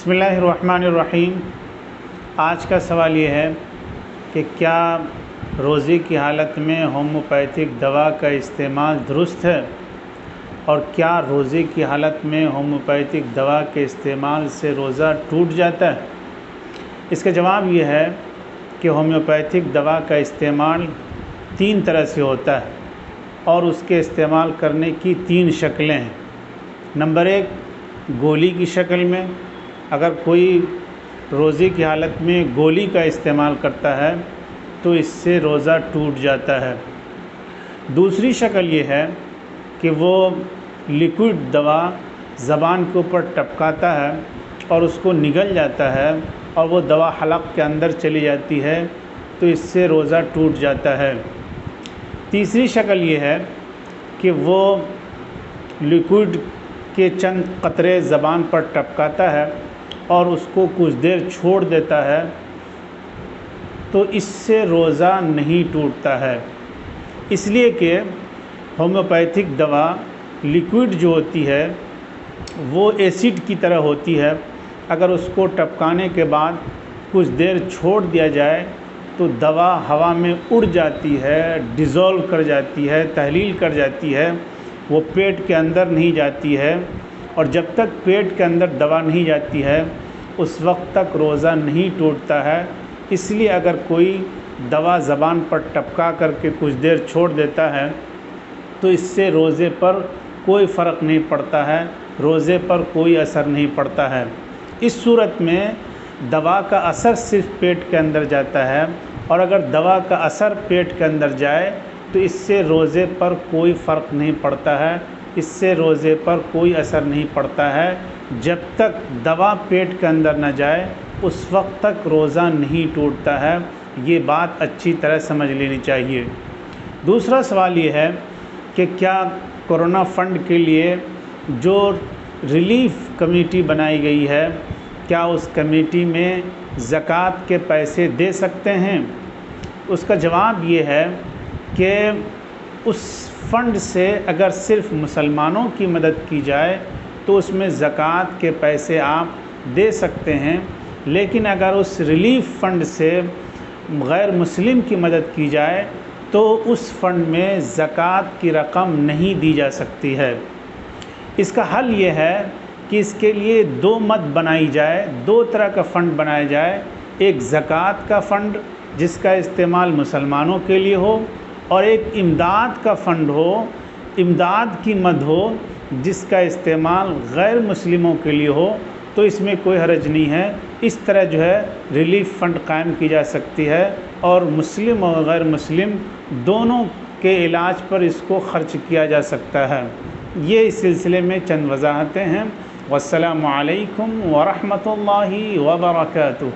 बिस्मिल्लाहिर्रहमानिर्रहीम। आज का सवाल ये है कि क्या रोज़े की हालत में होम्योपैथिक दवा का इस्तेमाल दुरुस्त है, और क्या रोज़े की हालत में होम्योपैथिक दवा के इस्तेमाल से रोज़ा टूट जाता है। इसका जवाब ये है कि होम्योपैथिक दवा का इस्तेमाल 3 तरह से होता है और उसके इस्तेमाल करने की 3 शक्लें हैं। नंबर 1, गोली की शक्ल में। अगर कोई रोज़े की हालत में गोली का इस्तेमाल करता है तो इससे रोज़ा टूट जाता है। दूसरी शक्ल ये है कि वो लिक्विड दवा ज़बान के ऊपर टपकाता है और उसको निगल जाता है और वो दवा हलक के अंदर चली जाती है, तो इससे रोज़ा टूट जाता है। तीसरी शक्ल ये है कि वो लिक्विड के चंद कतरे ज़बान पर टपकाता है और उसको कुछ देर छोड़ देता है, तो इससे रोज़ा नहीं टूटता है। इसलिए कि होम्योपैथिक दवा लिक्विड जो होती है वो एसिड की तरह होती है। अगर उसको टपकाने के बाद कुछ देर छोड़ दिया जाए तो दवा हवा में उड़ जाती है, डिज़ोल्व कर जाती है, तहलील कर जाती है, वो पेट के अंदर नहीं जाती है। और जब तक पेट के अंदर दवा नहीं जाती है उस वक्त तक रोज़ा नहीं टूटता है। इसलिए अगर कोई दवा ज़बान पर टपका करके कुछ देर छोड़ देता है तो इससे रोज़े पर कोई फ़र्क नहीं पड़ता है, रोज़े पर कोई असर नहीं पड़ता है। इस सूरत में दवा का असर सिर्फ पेट के अंदर जाता है, और अगर दवा का असर पेट के अंदर जाए तो इससे रोज़े पर कोई फ़र्क नहीं पड़ता है, इससे रोज़े पर कोई असर नहीं पड़ता है। जब तक दवा पेट के अंदर न जाए उस वक्त तक रोज़ा नहीं टूटता है। ये बात अच्छी तरह समझ लेनी चाहिए। दूसरा सवाल ये है कि क्या कोरोना फ़ंड के लिए जो रिलीफ़ कमेटी बनाई गई है, क्या उस कमेटी में ज़कात के पैसे दे सकते हैं। उसका जवाब ये है कि उस फ़ंड से अगर सिर्फ़ मुसलमानों की मदद की जाए तो उसमें ज़कात के पैसे आप दे सकते हैं, लेकिन अगर उस रिलीफ़ फ़ंड से गैर मुस्लिम की मदद की जाए तो उस फ़ंड में ज़कात की रकम नहीं दी जा सकती है। इसका हल ये है कि इसके लिए 2 मद बनाई जाए, 2 तरह का फ़ंड बनाया जाए। एक ज़कात का फ़ंड जिसका इस्तेमाल मुसलमानों के लिए हो, और एक इमदाद का फ़ंड हो, इमदाद की मद हो जिसका इस्तेमाल गैर मुस्लिमों के लिए हो। तो इसमें कोई हर्ज नहीं है। इस तरह जो है रिलीफ़ फ़ंड कायम की जा सकती है और मुस्लिम और गैर मुस्लिम दोनों के इलाज पर इसको ख़र्च किया जा सकता है। ये इस सिलसिले में चंद वजाहतें हैं। वस्सलामु अलैकुम व रहमतुल्लाहि व बरकातुहू।